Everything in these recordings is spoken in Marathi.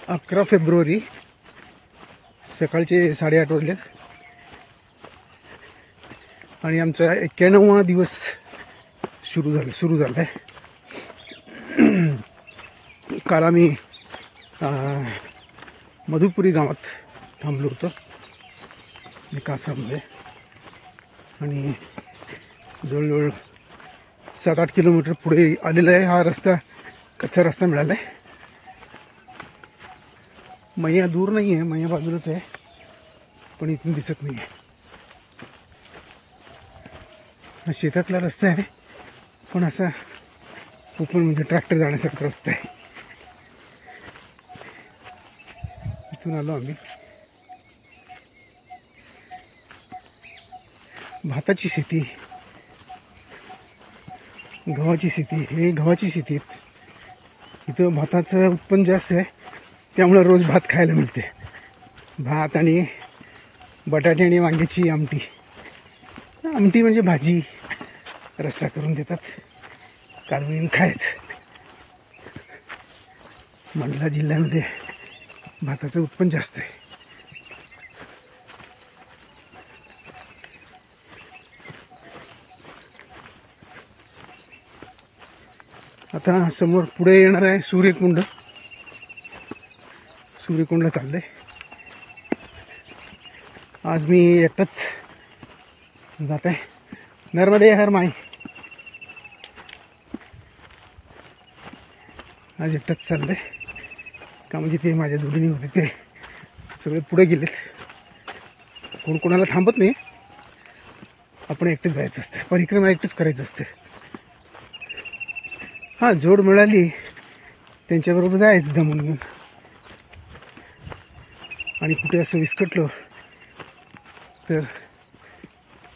11 फेब्रुवारी सकाळचे 8:30 वाजले आणि आमचा 91वा दिवस सुरू झाला आहे. काल आम्ही मधुपुरी गावात थांबलो होतो एका आश्रममध्ये आणि जवळजवळ 7-8 किलोमीटर पुढे आलेला आहे. हा रस्ता कच्चा रस्ता मिळाला आहे. मैया दूर नाही आहे, मैया बाजूलाच आहे, पण इथून दिसत नाही आहे. हा शेतातला रस्ता आहे, पण असा ओपन म्हणजे ट्रॅक्टर जाण्यासारखा रस्ता आहे. इथून आलो आम्ही. भाताची शेती, गव्हाची शेती, हे गव्हाची शेती आहे. इथं भाताचं उत्पन्न जास्त आहे, त्यामुळे रोज भात खायला मिळते. भात आणि बटाटे आणि वांग्याची आमटी म्हणजे भाजी, रस्सा करून देतात, कालवून खायचं. मंडला जिल्ह्यामध्ये भाताचं उत्पन्न जास्त आहे. आता समोर पुढे येणार आहे सूर्यकुंड. सूर्यकुंडला चाललंय. आज मी एकटाच जात आहे. नर्मदे हर माई. आज एकटाच चाललंय का म्हणजे ते माझ्या जोडीने होते ते सगळे पुढे गेलेत. कोणाला थांबत नाही. आपण एकटेच जायचं असतं, परिक्रमा एकटेच करायचं असतं. हां, जोड मिळाली त्यांच्याबरोबर जायचं जमून घेऊन. आणि कुठे असं विस्कटलो तर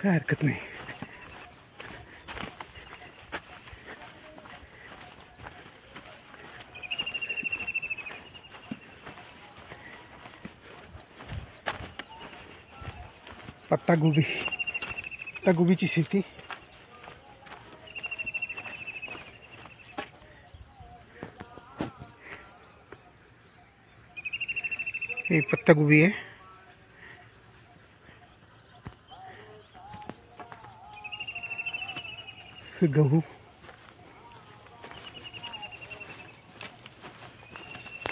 काय हरकत नाही. पत्तागोबीची शेती. हे पत्तागोबी आहे. गहू,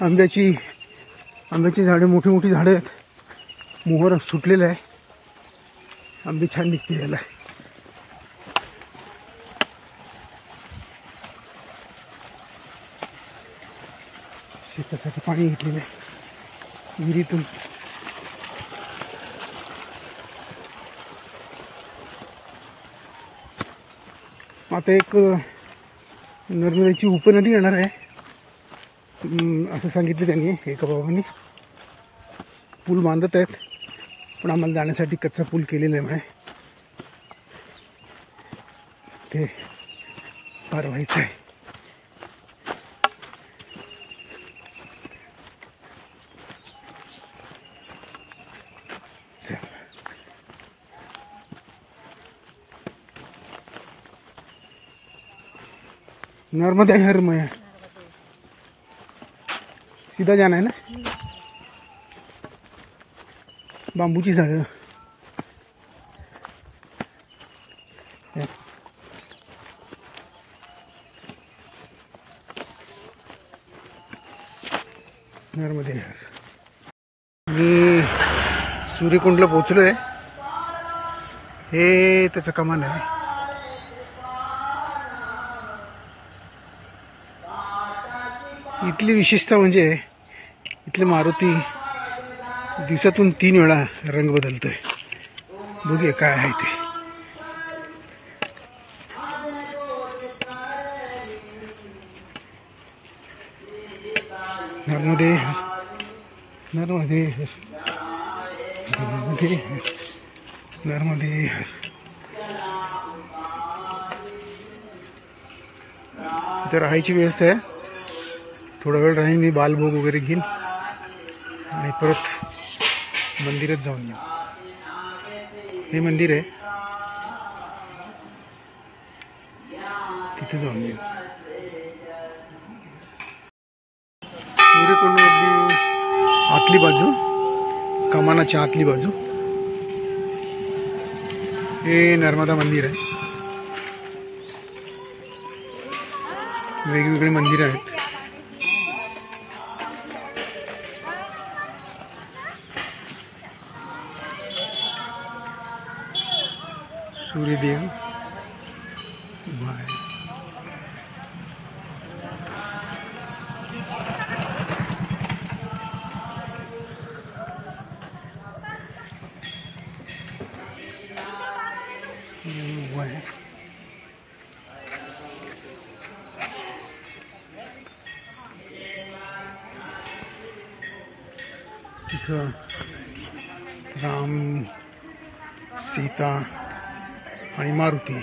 आंब्याची झाडं, मोठी झाडं आहेत. मोहर सुटलेलं आहे. आंबे छान निघतील याला. शेतासाठी पाणी घेतलेलं आहे विहिरीतून. आता एक नर्मदेची उपनदी येणार आहे असं सांगितलं त्यांनी एका बाबांनी. पूल बांधत आहेत, पण आम्हाला जाण्यासाठी कच्चा पूल केलेला आहे म्हणे. ते पार व्हायचं आहे. नर्मदे हर मैया. सीधा जाना है ना. बांबूची झाडं. नर्मदे हर. मी सूर्यकुंडला पोचलो आहे. हे त्याचं कमान आहे. इथली विशेषता म्हणजे इथले मारुती दिवसातून 3 वेळा रंग बदलतोय. बघूया काय आहे ते. नर्मदे नर्मदे नर्मदे नर्मदे. इथं राहायची व्यवस्था आहे. थोडा वेळ राहीन मी, बालभोग वगैरे घेईन आणि परत मंदिरात जाऊन येऊ. हे मंदिर आहे, तिथे जाऊन येऊ. सूर्यकुंडमधली आतली बाजू, कमानाच्या आतली बाजू हे नर्मदा मंदिर आहे. वेगवेगळी मंदिरं आहेत. सूर्यदेव उभा आहे. उभा आहे. इथं राम, सीता आणि मारुती.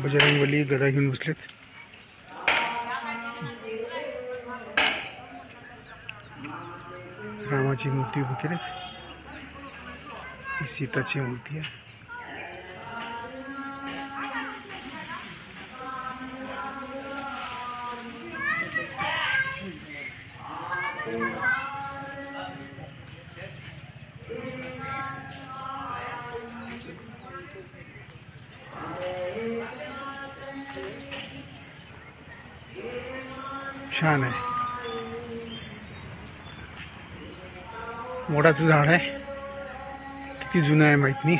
बजरंगबली गदा घेऊन बसलेत. रामाची मूर्ती उभी केलीत. ही सीताची मूर्ती आहे. छान आहे. मोडाचं झाड आहे. किती जुनं आहे माहित नाही.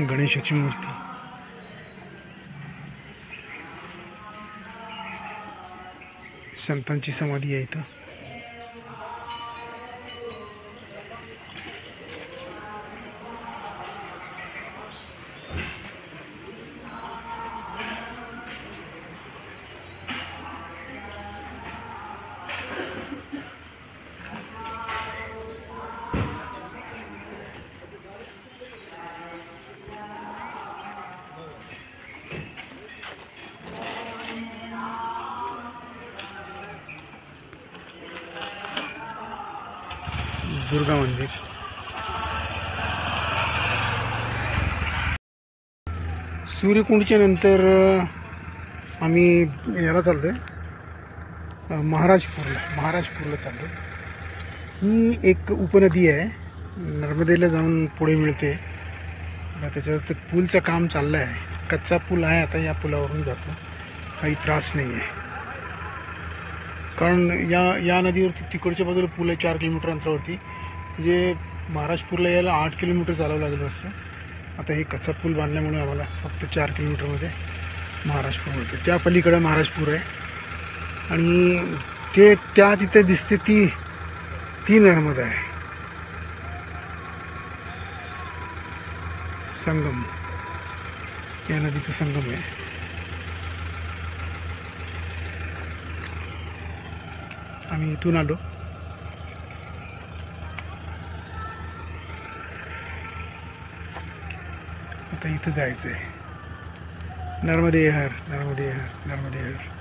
गणेशाची मूर्ती. संतांची समाधी आहे इथं. दुर्गा मंदिर. सूर्यकुंडच्या नंतर आम्ही याला चाललो आहे महाराजपूरला चाललो. ही एक उपनदी आहे. नर्मदेला जाऊन पुढे मिळते. त्याच्यावर पूलचं काम चाललं आहे. कच्चा पूल आहे. आता या पुलावरून जातो. काही त्रास नाही आहे. कारण या नदीवरती तिकडच्या बाजूला पूल आहे 4 किलोमीटर अंतरावरती. म्हणजे महाराजपूरला यायला 8 किलोमीटर चालावं लागलं असतं. आता हे कच्चा पूल बांधल्यामुळे आम्हाला फक्त 4 किलोमीटरमध्ये महाराजपूर मिळते. त्या पलीकडे महाराजपूर आहे. आणि तिथे दिसते ती नर्मदा आहे. संगम, या नदीचा संगम आहे. आम्ही इथून आलो. आता इथं जायचं आहे. नर्मदे हर, नर्मदे हर, नर्मदे हर.